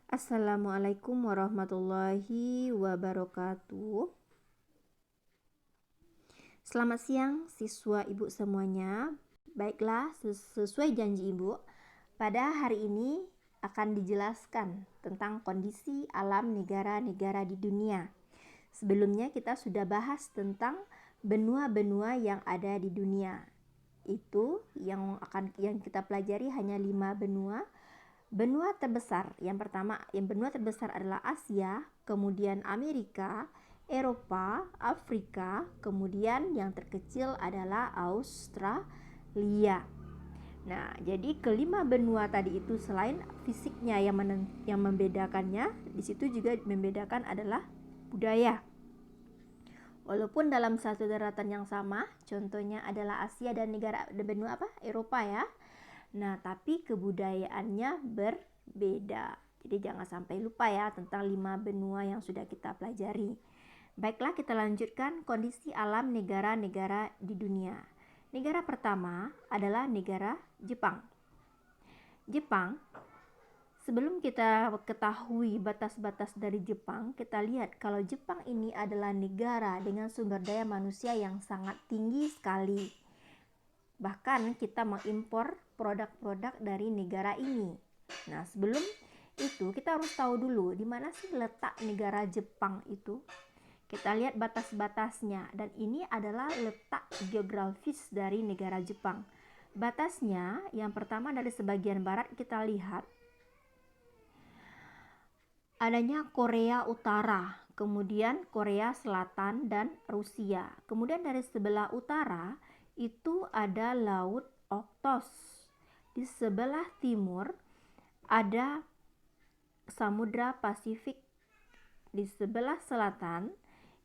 Assalamualaikum warahmatullahi wabarakatuh. Selamat siang siswa ibu semuanya. Baiklah, sesuai janji ibu, pada hari ini akan dijelaskan tentang kondisi alam negara-negara di dunia. Sebelumnya kita sudah bahas tentang benua-benua yang ada di dunia. Itu yang kita pelajari hanya 5 benua. Benua terbesar, yang benua terbesar adalah Asia, kemudian Amerika, Eropa, Afrika, kemudian yang terkecil adalah Australia. Nah, jadi kelima benua tadi itu selain fisiknya yang membedakannya, di situ juga membedakan adalah budaya. Walaupun dalam satu daratan yang sama, contohnya adalah Asia dan benua Eropa ya. Nah, tapi kebudayaannya berbeda. Jadi jangan sampai lupa ya tentang 5 benua yang sudah kita pelajari. Baiklah, kita lanjutkan kondisi alam negara-negara di dunia. Negara pertama adalah negara Jepang. Jepang, sebelum kita ketahui batas-batas dari Jepang, kita lihat kalau Jepang ini adalah negara dengan sumber daya manusia yang sangat tinggi sekali. Bahkan kita mengimpor produk-produk dari negara ini. Nah, sebelum itu kita harus tahu dulu di mana sih letak negara Jepang itu. Kita lihat batas-batasnya, dan ini adalah letak geografis dari negara Jepang. Batasnya yang pertama dari sebagian barat kita lihat adanya Korea Utara, kemudian Korea Selatan dan Rusia. Kemudian dari sebelah utara itu ada Laut Okhotsk. Di sebelah timur ada Samudra Pasifik. Di sebelah selatan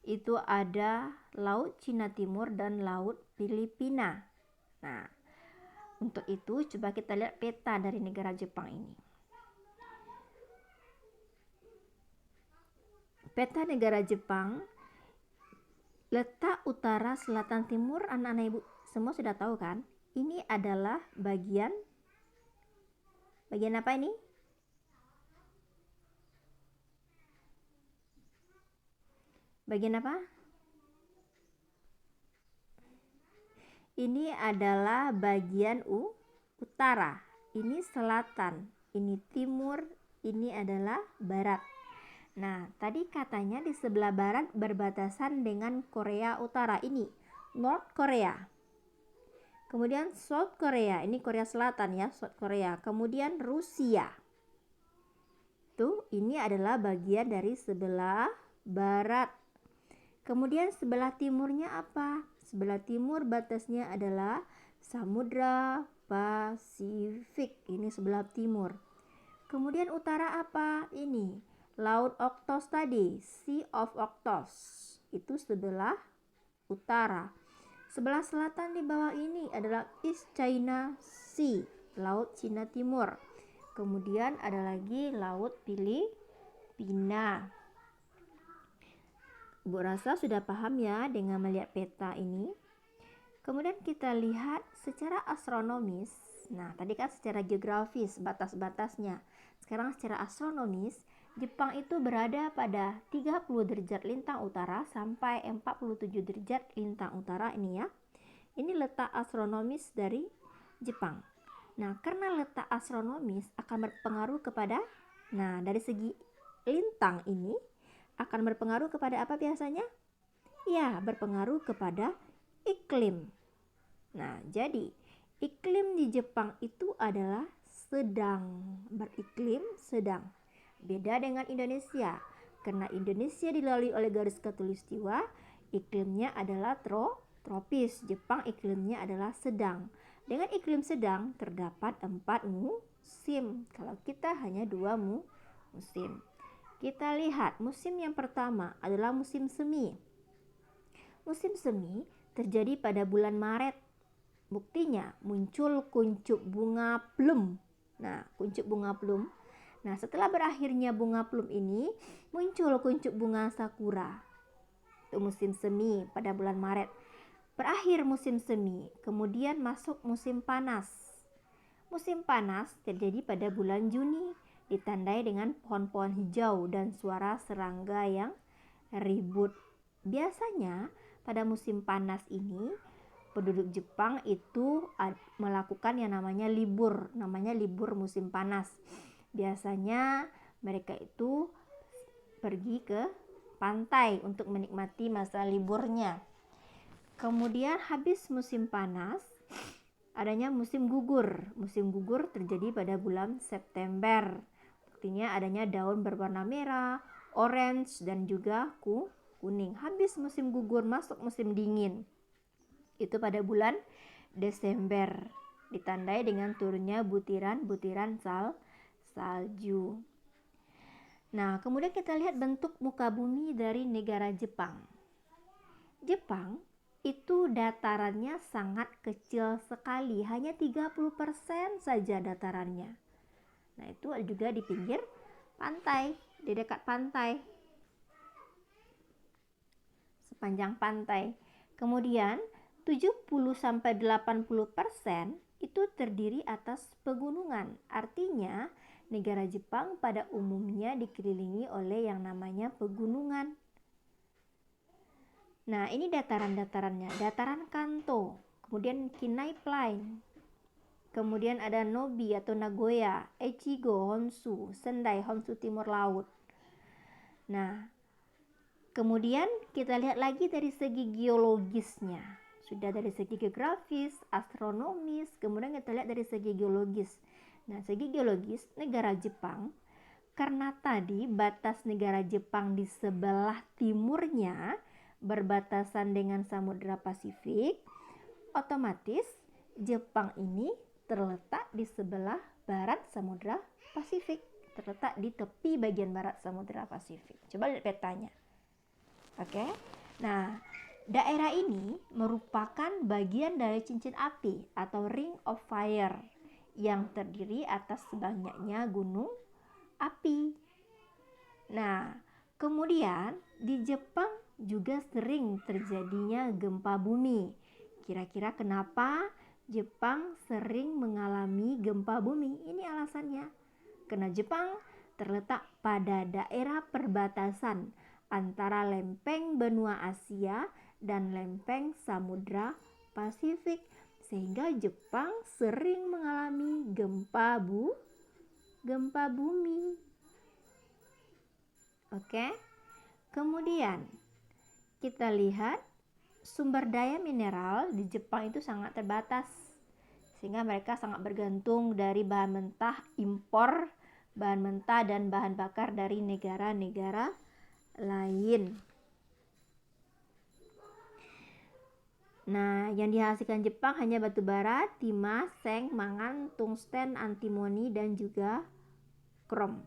itu ada Laut Cina Timur dan Laut Filipina. Nah, untuk itu coba kita lihat peta dari negara Jepang ini. Peta negara Jepang, letak utara, selatan, timur, anak-anak ibu semua sudah tahu kan? Ini adalah bagian apa ini? Bagian apa? Ini adalah bagian utara. Ini selatan, ini timur, ini adalah barat. Nah, tadi katanya di sebelah barat berbatasan dengan Korea Utara, ini North Korea. Kemudian South Korea, ini Korea Selatan ya, South Korea. Kemudian Rusia. Tuh, ini adalah bagian dari sebelah barat. Kemudian sebelah timurnya apa? Sebelah timur batasnya adalah Samudra Pasifik. Ini sebelah timur. Kemudian utara apa? Ini Laut Okhotsk tadi, Sea of Okhotsk. Itu sebelah utara. Sebelah selatan di bawah ini adalah East China Sea, Laut Cina Timur. Kemudian ada lagi Laut Filipina. Ibu rasa sudah paham ya dengan melihat peta ini. Kemudian kita lihat secara astronomis. Nah, tadi kan secara geografis batas-batasnya. Sekarang secara astronomis, Jepang itu berada pada 30 derajat lintang utara sampai 47 derajat lintang utara ini ya. Ini letak astronomis dari Jepang. Nah, karena letak astronomis akan berpengaruh kepada, dari segi lintang ini akan berpengaruh kepada apa biasanya? Ya, berpengaruh kepada iklim. Nah, jadi iklim di Jepang itu adalah sedang, beriklim sedang. Beda dengan Indonesia, karena Indonesia dilalui oleh garis khatulistiwa, iklimnya adalah tropis. Jepang iklimnya adalah sedang. Dengan iklim sedang terdapat 4 musim. Kalau kita hanya 2 musim. Kita lihat musim yang pertama adalah musim semi. Musim semi terjadi pada bulan Maret. Buktinya muncul kuncup bunga plum. Nah, kuncup bunga plum. Nah, setelah berakhirnya bunga plum ini, muncul kuncup bunga sakura. Itu musim semi pada bulan Maret. Berakhir musim semi, kemudian masuk musim panas. Musim panas terjadi pada bulan Juni. ditandai dengan pohon-pohon hijau dan suara serangga yang ribut. Biasanya pada musim panas ini penduduk Jepang itu melakukan yang namanya libur musim panas. Biasanya mereka itu pergi ke pantai untuk menikmati masa liburnya. Kemudian habis musim panas, adanya musim gugur. Musim gugur terjadi pada bulan September. Artinya adanya daun berwarna merah, orange, dan juga kuning. Habis musim gugur, masuk musim dingin. Itu pada bulan Desember. Ditandai dengan turunnya butiran-butiran salju. Nah, kemudian kita lihat bentuk muka bumi dari negara Jepang. Jepang itu datarannya sangat kecil sekali, hanya 30% saja datarannya. Nah, itu juga di pinggir pantai, di dekat pantai, sepanjang pantai. Kemudian 70-80% itu terdiri atas pegunungan. Artinya negara Jepang pada umumnya dikelilingi oleh yang namanya pegunungan. Nah, ini dataran-datarannya. Dataran Kanto, kemudian Kinai Plain, kemudian ada Nobi atau Nagoya, Echigo, Honshu, Sendai, Honshu Timur Laut. Nah, kemudian kita lihat lagi dari segi geologisnya. Sudah dari segi geografis, astronomis, kemudian kita lihat dari segi geologis. Nah, segi geologis negara Jepang, karena tadi batas negara Jepang di sebelah timurnya berbatasan dengan Samudra Pasifik, otomatis Jepang ini terletak di sebelah barat Samudra Pasifik, terletak di tepi bagian barat Samudra Pasifik. Coba lihat petanya. Oke. Nah, daerah ini merupakan bagian dari cincin api atau Ring of Fire yang terdiri atas banyaknya gunung api. Nah, kemudian di Jepang juga sering terjadinya gempa bumi. Kira-kira kenapa Jepang sering mengalami gempa bumi? Ini alasannya. Karena Jepang terletak pada daerah perbatasan antara lempeng benua Asia dan lempeng Samudra Pasifik, sehingga Jepang sering mengalami gempa bumi. Oke. Kemudian kita lihat sumber daya mineral di Jepang itu sangat terbatas, sehingga mereka sangat bergantung dari bahan mentah impor, bahan mentah dan bahan bakar dari negara-negara lain. Nah, yang dihasilkan Jepang hanya batu bara, timah, seng, mangan, tungsten, antimoni, dan juga krom.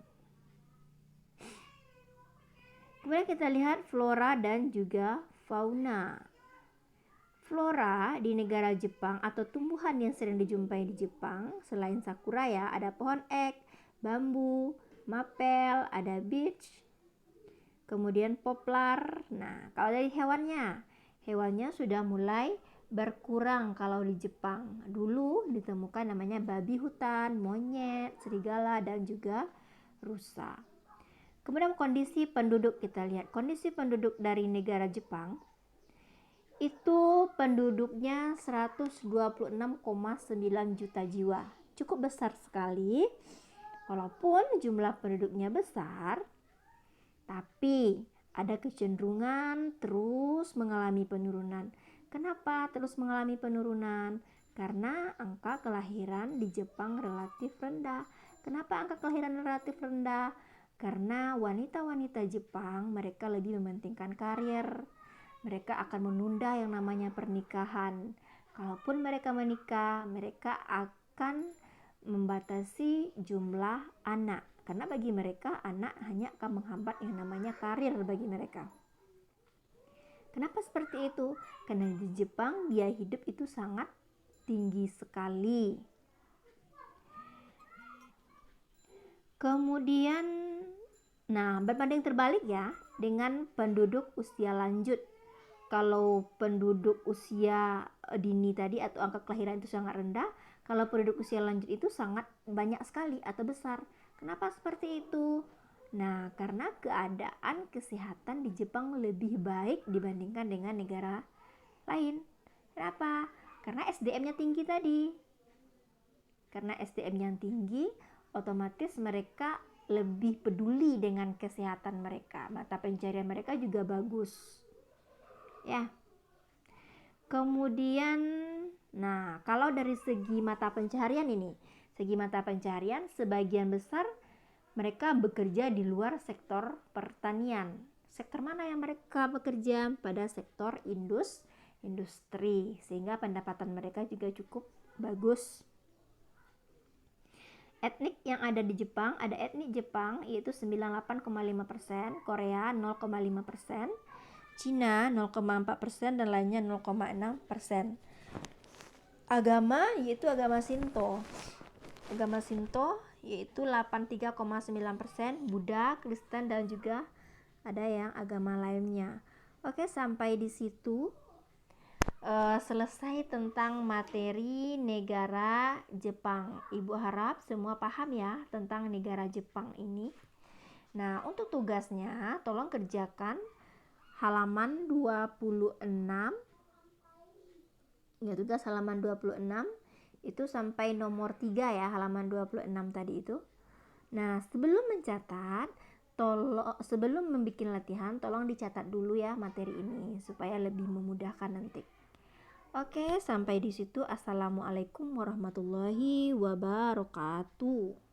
Kemudian kita lihat flora dan juga fauna. Flora di negara Jepang atau tumbuhan yang sering dijumpai di Jepang selain sakura ya, ada pohon ek, bambu, mapel, ada beech, kemudian poplar. Nah, kalau dari hewannya sudah mulai berkurang kalau di Jepang. Dulu ditemukan namanya babi hutan, monyet, serigala, dan juga rusa. Kemudian kondisi penduduk, kita lihat kondisi penduduk dari negara Jepang itu penduduknya 126,9 juta jiwa. Cukup besar sekali. Walaupun jumlah penduduknya besar, tapi ada kecenderungan terus mengalami penurunan. Kenapa terus mengalami penurunan? Karena angka kelahiran di Jepang relatif rendah. Kenapa angka kelahiran relatif rendah? Karena wanita-wanita Jepang mereka lebih mementingkan karir. Mereka akan menunda yang namanya pernikahan. Kalaupun mereka menikah, mereka akan membatasi jumlah anak. Karena bagi mereka anak hanya akan menghambat yang namanya karir bagi mereka. Kenapa seperti itu? Karena di Jepang biaya hidup itu sangat tinggi sekali. Kemudian, nah berbanding terbalik ya dengan penduduk usia lanjut. Kalau penduduk usia dini tadi atau angka kelahiran itu sangat rendah, kalau penduduk usia lanjut itu sangat banyak sekali atau besar. Kenapa seperti itu? Nah, karena keadaan kesehatan di Jepang lebih baik dibandingkan dengan negara lain. Kenapa? Karena SDM-nya tinggi tadi. Karena SDM-nya tinggi, otomatis mereka lebih peduli dengan kesehatan mereka. Mata pencarian mereka juga bagus. Ya. Kemudian, nah, kalau dari segi mata pencaharian ini, sebagian besar mereka bekerja di luar sektor pertanian. Sektor mana yang mereka bekerja? Pada sektor industri, sehingga pendapatan mereka juga cukup bagus. Etnik yang ada di Jepang, ada etnik Jepang yaitu 98,5%, Korea 0,5%, Cina 0,4% dan lainnya 0,6%. Agama yaitu agama Shinto. Agama Shinto yaitu 83,9%, Buddha, Kristen dan juga ada yang agama lainnya. Oke, sampai di situ selesai tentang materi negara Jepang. Ibu harap semua paham ya tentang negara Jepang ini. Nah, untuk tugasnya tolong kerjakan halaman 26. Ya, tugas halaman 26 itu sampai nomor 3 ya, halaman 26 tadi itu. Nah, sebelum mencatat, sebelum membuat latihan, tolong dicatat dulu ya materi ini supaya lebih memudahkan nanti. Oke, sampai di situ. Assalamualaikum warahmatullahi wabarakatuh.